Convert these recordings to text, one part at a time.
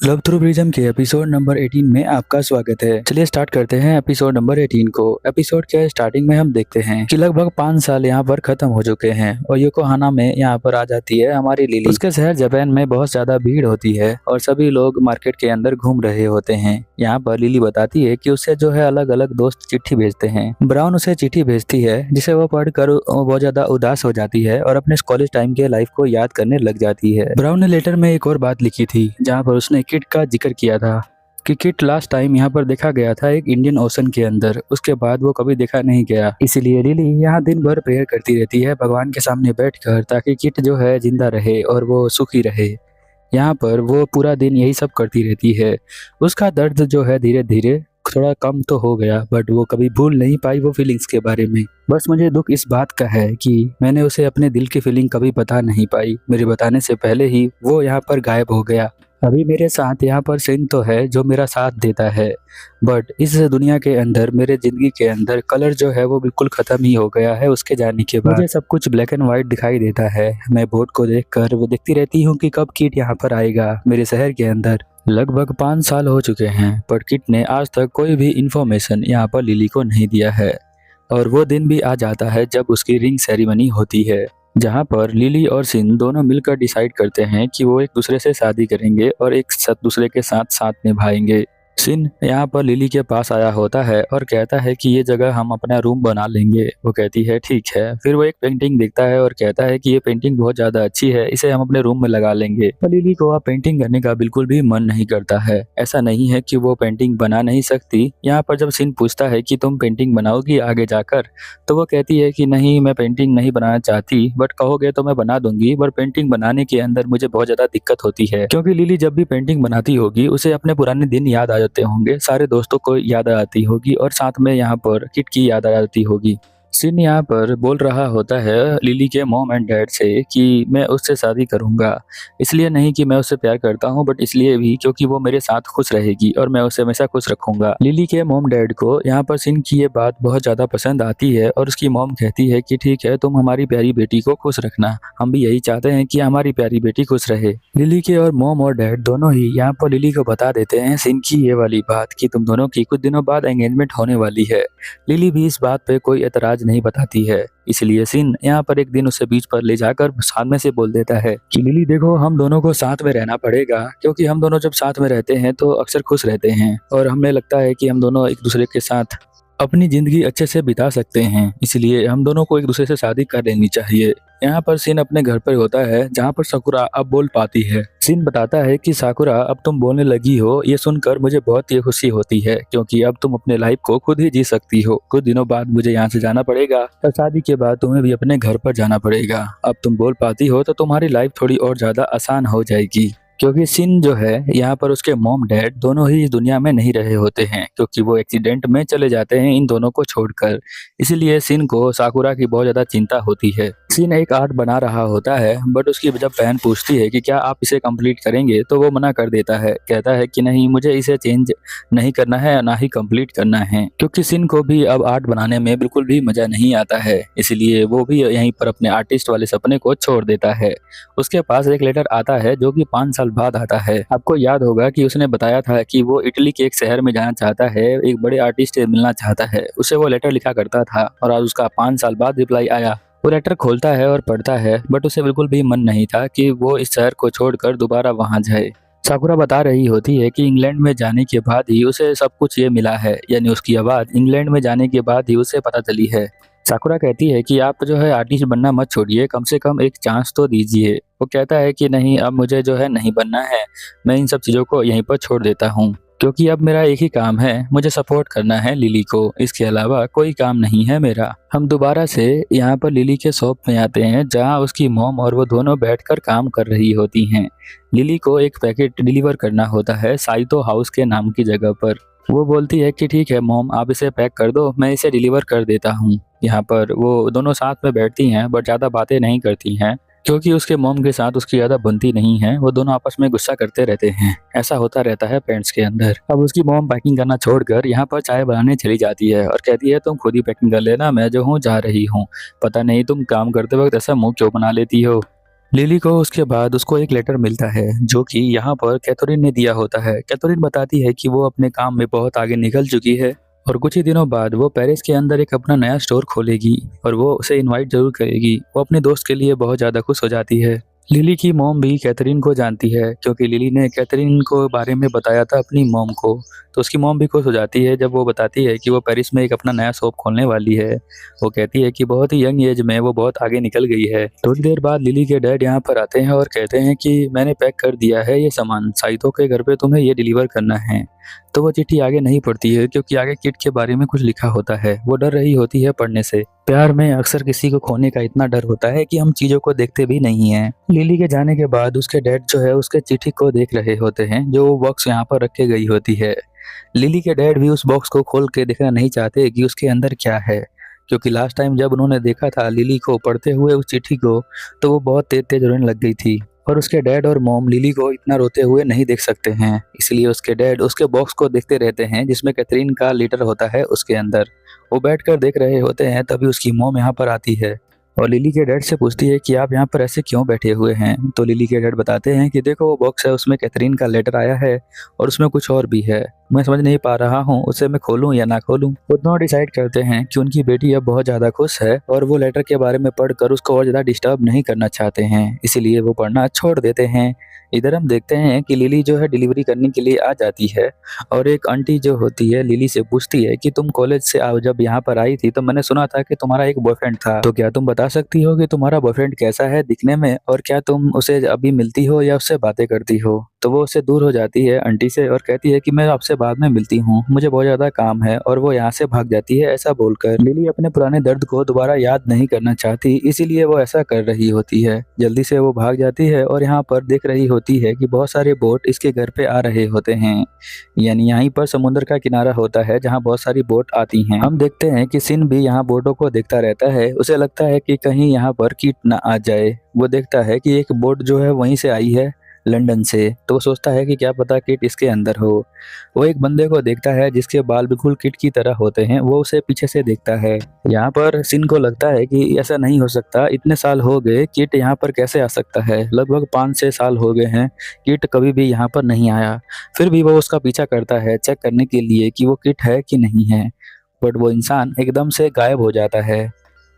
Love through prism के episode number 18 में आपका स्वागत है। चलिए स्टार्ट करते हैं एपिसोड नंबर 18 को। एपिसोड के स्टार्टिंग में हम देखते हैं कि लगभग 5 साल यहाँ पर खत्म हो चुके हैं और योकोहाना में यहाँ पर आ जाती है हमारी लिली। उसके शहर जापान में बहुत ज्यादा भीड़ होती है और सभी लोग मार्केट के अंदर घूम रहे होते हैं। यहाँ पर लिली बताती है कि उससे जो है अलग अलग दोस्त चिट्ठी भेजते हैं। ब्राउन उसे चिट्ठी भेजती है जिसे वो पढ़कर बहुत ज्यादा उदास हो जाती है और अपने कॉलेज टाइम के लाइफ को याद करने लग जाती है। ब्राउन ने लेटर में एक और बात लिखी थी जहाँ पर उसने किट का जिक्र किया था कि किट लास्ट टाइम यहाँ पर देखा गया था एक इंडियन ओशन के अंदर। उसके बाद वो कभी देखा नहीं गया। इसीलिए लिली यहाँ दिन भर प्रेयर करती रहती है भगवान के सामने बैठकर, ताकि किट जो है जिंदा रहे और वो सुखी रहे। यहाँ पर वो पूरा दिन यही सब करती रहती है। उसका दर्द जो है धीरे धीरे थोड़ा कम तो हो गया, बट वो कभी भूल नहीं पाई वो फीलिंग्स के बारे में। बस मुझे दुख इस बात का है कि मैंने उसे अपने दिल की फीलिंग कभी बता नहीं पाई। मेरे बताने से पहले ही वो यहाँ पर गायब हो गया। अभी मेरे साथ यहाँ पर सिन तो है जो मेरा साथ देता है, बट इस दुनिया के अंदर मेरे जिंदगी के अंदर कलर जो है वो बिल्कुल खत्म ही हो गया है उसके जाने के बाद। मुझे सब कुछ ब्लैक एंड व्हाइट दिखाई देता है। मैं बोट को देखकर वो देखती रहती हूँ कि कब किट यहाँ पर आएगा मेरे शहर के अंदर। लगभग 5 साल हो चुके हैं पर किट ने आज तक कोई भी इंफॉर्मेशन यहाँ पर लिली को नहीं दिया है। और वो दिन भी आ जाता है जब उसकी रिंग सेरेमनी होती है, जहाँ पर लिली और सिन दोनों मिलकर डिसाइड करते हैं कि वो एक दूसरे से शादी करेंगे और एक दूसरे के साथ साथ निभाएंगे। सिन यहाँ पर लिली के पास आया होता है और कहता है कि ये जगह हम अपना रूम बना लेंगे। वो कहती है ठीक है। फिर वो एक पेंटिंग देखता है और कहता है कि ये पेंटिंग बहुत ज्यादा अच्छी है, इसे हम अपने रूम में लगा लेंगे। पर लिली को अब पेंटिंग करने का बिल्कुल भी मन नहीं करता है। ऐसा नहीं है कि वो पेंटिंग बना नहीं सकती। यहाँ पर जब सिन पूछता है कि तुम पेंटिंग बनाओगी आगे जाकर, तो वो कहती है कि नहीं, मैं पेंटिंग नहीं बनाना चाहती, बट कहोगे तो मैं बना दूंगी। पर पेंटिंग बनाने के अंदर मुझे बहुत ज्यादा दिक्कत होती है, क्योंकि लिली जब भी पेंटिंग बनाती होगी उसे अपने पुराने दिन याद आ जाते होंगे, सारे दोस्तों को याद आती होगी और साथ में यहाँ पर किट की याद आ जाती होगी। सिन यहाँ पर बोल रहा होता है लिली के मॉम एंड डैड से कि मैं उससे शादी करूंगा, इसलिए नहीं कि मैं उससे प्यार करता हूँ, बट इसलिए भी क्योंकि वो मेरे साथ खुश रहेगी और मैं उसे हमेशा खुश रखूंगा। लिली के मॉम डैड को यहाँ पर सिन की ये बात बहुत ज्यादा पसंद आती है और उसकी मॉम कहती है कि ठीक है, तुम हमारी प्यारी बेटी को खुश रखना, हम भी यही चाहते हैं कि हमारी प्यारी बेटी खुश रहे। लिली के और मॉम और डैड दोनों ही यहाँ पर लिली को बता देते हैं सिन की ये वाली बात कि तुम दोनों की कुछ दिनों बाद एंगेजमेंट होने वाली है। लिली भी इस बात पे कोई एतराज नहीं बताती है। इसलिए सिन यहाँ पर एक दिन उसे बीच पर ले जाकर सामने से बोल देता है कि लिली देखो, हम दोनों को साथ में रहना पड़ेगा, क्योंकि हम दोनों जब साथ में रहते हैं तो अक्सर खुश रहते हैं और हमें लगता है कि हम दोनों एक दूसरे के साथ अपनी जिंदगी अच्छे से बिता सकते हैं। इसलिए हम दोनों को एक दूसरे से शादी कर लेनी चाहिए। यहाँ पर सिन अपने घर पर होता है जहाँ पर साकुरा अब बोल पाती है। सिन बताता है कि साकुरा, अब तुम बोलने लगी हो, ये सुनकर मुझे बहुत ही खुशी होती है, क्योंकि अब तुम अपने लाइफ को खुद ही जी सकती हो। कुछ दिनों बाद मुझे यहाँ से जाना पड़ेगा और शादी के बाद तुम्हें भी अपने घर पर जाना पड़ेगा। अब तुम बोल पाती हो तो तुम्हारी लाइफ थोड़ी और ज्यादा आसान हो जाएगी, क्योंकि सिन जो है यहाँ पर उसके मॉम डैड दोनों ही इस दुनिया में नहीं रहे होते हैं, क्योंकि वो एक्सीडेंट में चले जाते हैं इन दोनों को छोड़कर। इसलिए सिन को साकुरा की बहुत ज्यादा चिंता होती है। सिन एक आर्ट बना रहा होता है, बट उसकी जब बहन पूछती है कि क्या आप इसे कंप्लीट करेंगे, तो वो मना कर देता है। कहता है कि नहीं, मुझे इसे चेंज नहीं करना है, ना ही कंप्लीट करना है, क्योंकि सिन को भी अब आर्ट बनाने में बिल्कुल भी मजा नहीं आता है। इसलिए वो भी यहीं पर अपने आर्टिस्ट वाले सपने को छोड़ देता है। उसके पास एक लेटर आता है जो कि 5 साल बाद आता है। आपको याद होगा कि उसने बताया था कि वो इटली के एक शहर में जाना चाहता है, एक बड़े आर्टिस्ट से मिलना चाहता है। उसे वो लेटर लिखा करता था और आज उसका 5 साल बाद रिप्लाई आया। वो लेटर खोलता है और पढ़ता है, बट उसे बिल्कुल भी मन नहीं था कि वो इस शहर को छोड़कर दोबारा वहां जाए। साकुरा बता रही होती है कि इंग्लैंड में जाने के बाद ही उसे सब कुछ ये मिला है, यानी उसकी आवाज इंग्लैंड में जाने के बाद ही उसे पता चली है। साकुरा कहती है कि आप जो है आर्टिस्ट बनना मत छोड़िए, कम से कम एक चांस तो दीजिए। वो कहता है कि नहीं, अब मुझे जो है नहीं बनना है, मैं इन सब चीज़ों को यहीं पर छोड़ देता हूँ, क्योंकि अब मेरा एक ही काम है, मुझे सपोर्ट करना है लिली को, इसके अलावा कोई काम नहीं है मेरा। हम दोबारा से यहाँ पर लिली के शॉप में आते हैं जहाँ उसकी मॉम और वो दोनों बैठकर काम कर रही होती हैं। लिली को एक पैकेट डिलीवर करना होता है साइतो हाउस के नाम की जगह पर। वो बोलती है कि ठीक है मॉम, आप इसे पैक कर दो, मैं इसे डिलीवर कर देता हूँ। यहाँ पर वो दोनों साथ में बैठती हैं, बट ज़्यादा बातें नहीं करती हैं, क्योंकि उसके मॉम के साथ उसकी ज़्यादा बनती नहीं है। वो दोनों आपस में गुस्सा करते रहते हैं। ऐसा होता रहता है पेरेंट्स के अंदर। अब उसकी मॉम पैकिंग करना छोड़कर यहाँ पर चाय बनाने चली जाती है और कहती है तुम खुद ही पैकिंग कर लेना, मैं जो हूँ जा रही हूँ। पता नहीं तुम काम करते वक्त ऐसा मुंह क्यों बना लेती हो। लिली को उसके बाद उसको एक लेटर मिलता है जो कि यहाँ पर कैथरीन ने दिया होता है। कैथरीन बताती है कि वो अपने काम में बहुत आगे निकल चुकी है और कुछ ही दिनों बाद वो पेरिस के अंदर एक अपना नया स्टोर खोलेगी और वो उसे इनवाइट जरूर करेगी। वो अपने दोस्त के लिए बहुत ज़्यादा खुश हो जाती है। लिली की मॉम भी कैथरीन को जानती है क्योंकि लिली ने कैथरीन को बारे में बताया था अपनी मॉम को। तो उसकी मॉम भी खुश हो जाती है जब वो बताती है कि वो पेरिस में एक अपना नया शॉप खोलने वाली है। वो कहती है कि बहुत ही यंग एज में वो बहुत आगे निकल गई है। थोड़ी देर बाद लिली के डैड यहाँ पर आते हैं और कहते हैं कि मैंने पैक कर दिया है ये सामान, साइतो के घर पे तुम्हें ये डिलीवर करना है। तो वो चिट्ठी आगे नहीं पढ़ती है क्योंकि आगे किट के बारे में कुछ लिखा होता है। वो डर रही होती है पढ़ने से। प्यार में अक्सर किसी को खोने का इतना डर होता है कि हम चीजों को देखते भी नहीं हैं। लिली के जाने के बाद उसके डैड जो है उसके चिट्ठी को देख रहे होते हैं जो वो बॉक्स यहाँ पर रख के गई होती है। लिली के डैड भी उस बॉक्स को खोल के देखना नहीं चाहते कि उसके अंदर क्या है, क्योंकि लास्ट टाइम जब उन्होंने देखा था लिली को पढ़ते हुए उस चिट्ठी को तो वो बहुत तेज तेज रोने लग गई थी। और उसके डैड और मॉम लिली को इतना रोते हुए नहीं देख सकते हैं, इसलिए उसके डैड उसके बॉक्स को देखते रहते हैं जिसमें कैथरीन का लेटर होता है उसके अंदर। वो बैठकर देख रहे होते हैं तभी उसकी मॉम यहाँ पर आती है और लिली के डैड से पूछती है कि आप यहाँ पर ऐसे क्यों बैठे हुए हैं। तो लिली के डैड बताते हैं कि देखो वो बॉक्स है, उसमें कैथरीन का लेटर आया है और उसमें कुछ और भी है, मैं समझ नहीं पा रहा हूँ उसे मैं खोलूं या ना खोलूं। वो दोनों डिसाइड करते हैं कि उनकी बेटी अब बहुत ज्यादा खुश है और वो लेटर के बारे में पढ़कर उसको और ज्यादा डिस्टर्ब नहीं करना चाहते हैं, इसीलिए वो पढ़ना छोड़ देते हैं। इधर हम देखते हैं कि लिली जो है डिलीवरी करने के लिए आ जाती है और एक आंटी जो होती है लिली से पूछती है कि तुम कॉलेज से जब यहाँ पर आई थी तो मैंने सुना था कि तुम्हारा एक बॉयफ्रेंड था, तो क्या तुम बता सकती हो कि तुम्हारा बॉयफ्रेंड कैसा है दिखने में और क्या तुम उसे अभी मिलती हो या उससे बातें करती हो। तो वो उससे दूर हो जाती है आंटी से और कहती है कि मैं आपसे बाद में मिलती हूँ, मुझे बहुत ज्यादा काम है, और वो यहाँ से भाग जाती है। ऐसा बोलकर लिली अपने पुराने दर्द को दोबारा याद नहीं करना चाहती, इसीलिए वो ऐसा कर रही होती है। जल्दी से वो भाग जाती है और यहाँ पर देख रही होती है कि बहुत सारे बोट इसके घर पे आ रहे होते हैं, यानी यहीं पर समुद्र का किनारा होता है जहाँ बहुत सारी बोट आती हैं। हम देखते हैं कि सिन भी यहाँ बोटों को देखता रहता है, उसे लगता है कि कहीं यहाँ पर कीट न आ जाए। वो देखता है कि एक बोट जो है वहीं से आई है लंदन से, तो वो सोचता है कि क्या पता किट इसके अंदर हो। वो एक बंदे को देखता है जिसके बाल बिल्कुल किट की तरह होते हैं, वो उसे पीछे से देखता है। यहाँ पर सिन को लगता है कि ऐसा नहीं हो सकता, इतने साल हो गए किट यहाँ पर कैसे आ सकता है, लगभग 5-6 साल हो गए हैं किट कभी भी यहाँ पर नहीं आया। फिर भी वो उसका पीछा करता है चेक करने के लिए कि वो किट है कि नहीं है, बट वो इंसान एकदम से गायब हो जाता है।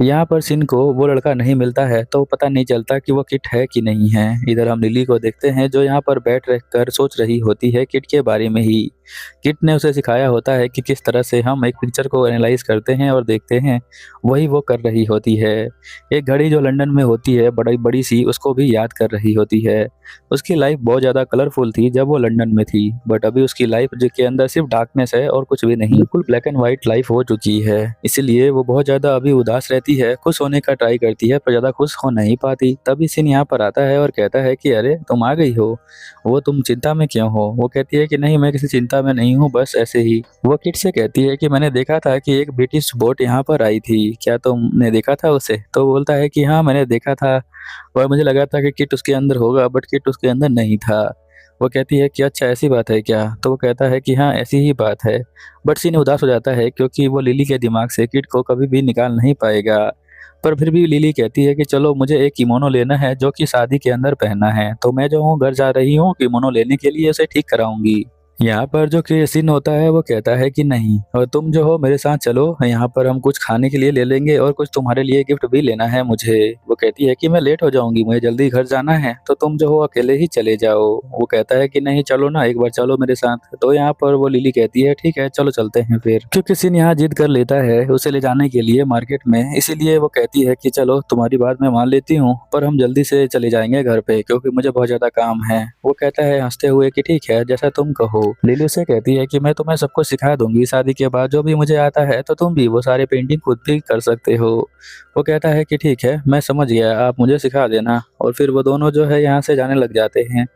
यहाँ पर सिन को वो लड़का नहीं मिलता है तो पता नहीं चलता कि वो किट है कि नहीं है। इधर हम लिली को देखते हैं जो यहाँ पर बैठ रह कर सोच रही होती है किट के बारे में ही। किट ने उसे सिखाया होता है कि किस तरह से हम एक पिक्चर को एनालाइज करते हैं और देखते हैं, वही वो कर रही होती है। एक घड़ी जो लंदन में होती है बड़ी बड़ी सी, उसको भी याद कर रही होती है। उसकी लाइफ बहुत ज़्यादा कलरफुल थी जब वो लंदन में थी, बट अभी उसकी लाइफ के अंदर सिर्फ डार्कनेस है और कुछ भी नहीं, बिल्कुल ब्लैक एंड व्हाइट लाइफ हो चुकी है। इसीलिए वो बहुत ज़्यादा अभी उदास रहती है, खुश होने का ट्राई करती है पर ज़्यादा खुश हो नहीं पाती। तभी सिन यहाँ पर आता है और कहता है कि अरे तुम आ गई हो, वो तुम चिंता में क्यों हो। वो कहती है कि नहीं मैं किसी चिंता में नहीं हूँ, बस ऐसे ही। वो किट से कहती है कि मैंने देखा था कि एक ब्रिटिश बोट यहाँ पर आई थी, क्या तुमने देखा था उसे। तो बोलता है कि हाँ मैंने देखा था और मुझे लगा था कि किट उसके अंदर होगा, बट किट उसके अंदर नहीं था। वो कहती है कि अच्छा ऐसी बात है क्या। तो वो कहता है कि हाँ ऐसी ही बात है, बट सीन उदास हो जाता है क्योंकि वो लिली के दिमाग से किट को कभी भी निकाल नहीं पाएगा। पर फिर भी लिली कहती है कि चलो मुझे एक किमोनो लेना है जो कि शादी के अंदर पहनना है, तो मैं जो हूँ घर जा रही हूँ किमोनो लेने के लिए उसे ठीक कराऊंगी। यहाँ पर जो कि सीन होता है वो कहता है कि नहीं, और तुम जो हो मेरे साथ चलो, यहाँ पर हम कुछ खाने के लिए ले लेंगे और कुछ तुम्हारे लिए गिफ्ट भी लेना है मुझे। वो कहती है कि मैं लेट हो जाऊंगी, मुझे जल्दी घर जाना है, तो तुम जो हो अकेले ही चले जाओ। वो कहता है कि नहीं चलो ना, एक बार चलो मेरे साथ। तो यहाँ पर वो लिली कहती है ठीक है चलो चलते हैं फिर, क्योंकि सीन यहाँ जिद कर लेता है उसे ले जाने के लिए मार्केट में, इसीलिए वो कहती है कि चलो तुम्हारी बात मैं मान लेती हूँ पर हम जल्दी से चले जाएंगे घर पे क्योंकि मुझे बहुत ज्यादा काम है। वो कहता है हंसते हुए कि ठीक है जैसा तुम कहो। लिली से कहती है कि मैं तुम्हें सब कुछ सिखा दूंगी, शादी के बाद जो भी मुझे आता है तो तुम भी वो सारे पेंटिंग खुद भी कर सकते हो। वो कहता है कि ठीक है मैं समझ गया, आप मुझे सिखा देना। और फिर वो दोनों जो है यहाँ से जाने लग जाते हैं।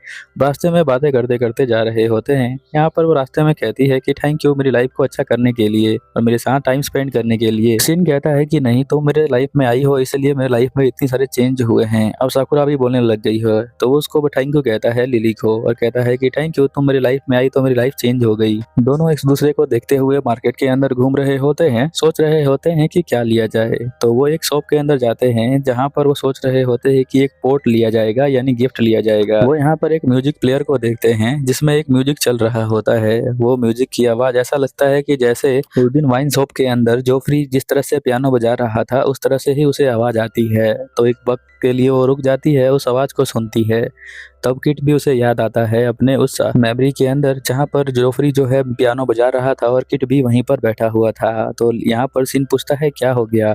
रास्ते में बातें करते करते जा रहे होते हैं। यहाँ पर वो रास्ते में कहती है कि थैंक यू मेरी लाइफ को अच्छा करने के लिए और मेरे साथ टाइम स्पेंड करने के लिए। सिन कहता है कि नहीं तुम मेरे लाइफ में आई हो इसलिए मेरे लाइफ में इतनी सारे चेंज हुए हैं, अब साकुरा भी बोलने लग गई है। तो वो उसको थैंक यू कहता है लिली को और कहता है कि थैंक यू तुम मेरी लाइफ में आई तो मेरी लाइफ चेंज हो गई। दोनों एक दूसरे को देखते हुए मार्केट के अंदर घूम रहे होते हैं, सोच रहे होते हैं कि क्या लिया जाए। तो वो एक शॉप के अंदर जाते हैं जहाँ पर वो सोच रहे होते हैं कि एक पोर्ट लिया जाएगा, यानी गिफ्ट लिया जाएगा। वो यहाँ पर एक म्यूजिक प्लेयर को देखते हैं जिसमें एक म्यूजिक चल रहा होता है। वो म्यूजिक की आवाज ऐसा लगता है कि जैसे उस दिन वाइन शॉप के अंदर जोफ्री जिस तरह से पियानो बजा रहा था उस तरह से ही उसे आवाज आती है। तो एक वक्त के लिए वो रुक जाती है, उस आवाज को सुनती है। तब किट भी उसे याद आता है अपने उस मेमोरी के अंदर जहाँ पर जोफ्री जो है पियानो बजा रहा था और किट भी वहीं पर बैठा हुआ था। तो यहाँ पर सीन पूछता है क्या हो गया,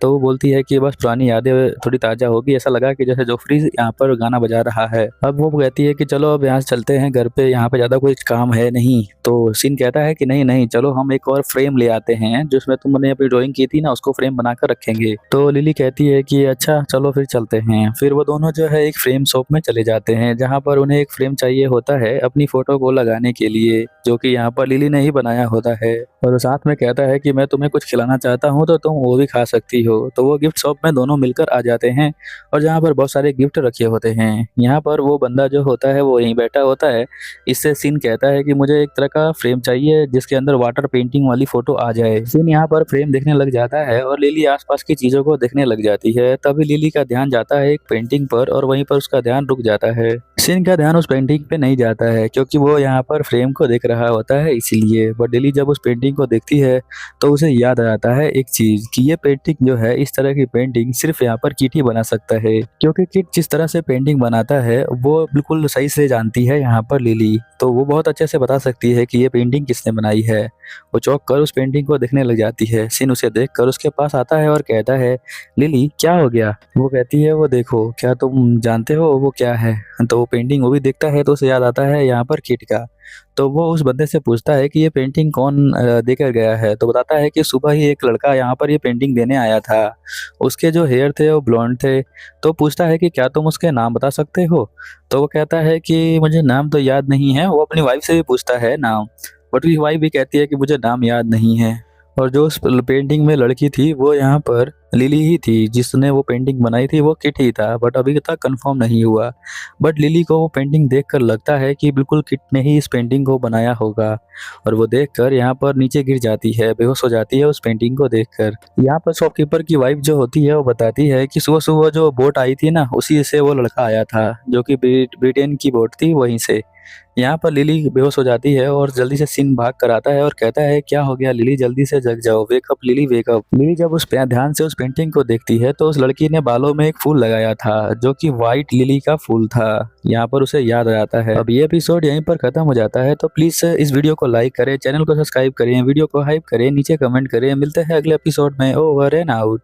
तो वो बोलती है कि बस पुरानी यादें थोड़ी ताजा होगी, ऐसा लगा कि जैसे जोफ्री यहाँ पर गाना बजा रहा है। अब वो कहती है कि चलो अब यहाँ से चलते हैं घर पे, यहाँ पे ज्यादा कोई काम है नहीं। तो सीन कहता है कि नहीं नहीं चलो हम एक और फ्रेम ले आते हैं, जिसमें तुमने अपनी ड्राइंग की थी ना उसको फ्रेम बनाकर रखेंगे। तो लिली कहती है कि अच्छा चलो फिर चलते हैं। फिर वो दोनों जो है एक फ्रेम शॉप में चले जाते हैं जहाँ पर उन्हें एक फ्रेम चाहिए होता है अपनी फोटो को लगाने के लिए, जो कि यहाँ पर लिली ने ही बनाया होता है। और साथ में कहता है कि मैं तुम्हें कुछ खिलाना चाहता हूँ तो तुम वो भी खा सकती हो। तो वो गिफ्ट शॉप में दोनों मिलकर आ जाते हैं और जहाँ पर बहुत सारे गिफ्ट रखे होते हैं। यहाँ पर वो बंदा जो होता है वो यहीं बैठा होता है। इससे सीन कहता है कि मुझे एक तरह का फ्रेम चाहिए जिसके अंदर वाटर पेंटिंग वाली फोटो आ जाए। सीन यहाँ पर फ्रेम देखने लग जाता है और लिली आसपास की चीजों को देखने लग जाती है। तभी लिली का ध्यान जाता है एक पेंटिंग पर और वहीं पर उसका ध्यान रुक जाता है। सीन का ध्यान उस पेंटिंग पे नहीं जाता है क्योंकि वो यहाँ पर फ्रेम को देख रहा होता है इसीलिए। बट लिली जब उस पेंटिंग को देखती है तो उसे याद आ जाता है एक चीज कि ये पेंटिंग जो है, इस तरह की पेंटिंग सिर्फ यहाँ पर किट ही बना सकता है, क्योंकि किट जिस तरह से पेंटिंग बनाता है वो बिल्कुल सही से जानती है यहाँ पर लिली। तो वो बहुत अच्छे से बता सकती है कि ये पेंटिंग किसने बनाई है। वो चौंक कर उस पेंटिंग को देखने लग जाती है। सीन उसे देखकर उसके पास आता है और कहता है लिली क्या हो गया। वो कहती है वो देखो, क्या तुम जानते हो वो क्या है। तो वो पेंटिंग वो भी देखता है तो उसे याद आता है यहाँ पर किट का। तो वो उस बंदे से पूछता है कि ये पेंटिंग कौन देकर गया है। तो बताता है कि सुबह ही एक लड़का यहाँ पर ये पेंटिंग देने आया था। उसके जो हेयर थे वो ब्लॉन्ड थे। तो पूछता है कि क्या तुम उसके नाम बता सकते हो। तो वो कहता है कि मुझे नाम तो याद नहीं है। वो अपनी वाइफ से भी पूछता है नाम, बट उसकी वाइफ भी कहती है कि मुझे नाम याद नहीं है। और जो उस पेंटिंग में लड़की थी वो यहाँ पर लिली ही थी, जिसने वो पेंटिंग बनाई थी वो किट ही था, बट अभी तक कंफर्म नहीं हुआ। बट लिली को वो पेंटिंग देखकर लगता है कि बिल्कुल किट ने ही इस पेंटिंग को बनाया होगा। और वो देखकर यहाँ पर नीचे गिर जाती है, बेहोश हो जाती है उस पेंटिंग को देखकर। यहाँ पर शॉपकीपर की वाइफ जो होती है वो बताती है कि सुबह सुबह जो बोट आई थी ना उसी से वो लड़का आया था, जो कि ब्रिटेन की बोट थी वहीं से। यहाँ पर लिली बेहोश हो जाती है और जल्दी से सीन भाग कर आता है और कहता है क्या हो गया लिली, जल्दी से जग जाओ, वेकअप लिली वेकअप। लिली जब उस ध्यान से उस पेंटिंग को देखती है तो उस लड़की ने बालों में एक फूल लगाया था जो कि व्हाइट लिली का फूल था। यहाँ पर उसे याद आ जाता है। अब ये एपिसोड यहीं पर खत्म हो जाता है। तो प्लीज इस वीडियो को लाइक करें, चैनल को सब्सक्राइब करें, वीडियो को हाइप करें, नीचे कमेंट करें। मिलते हैं अगले एपिसोड में। Over and out.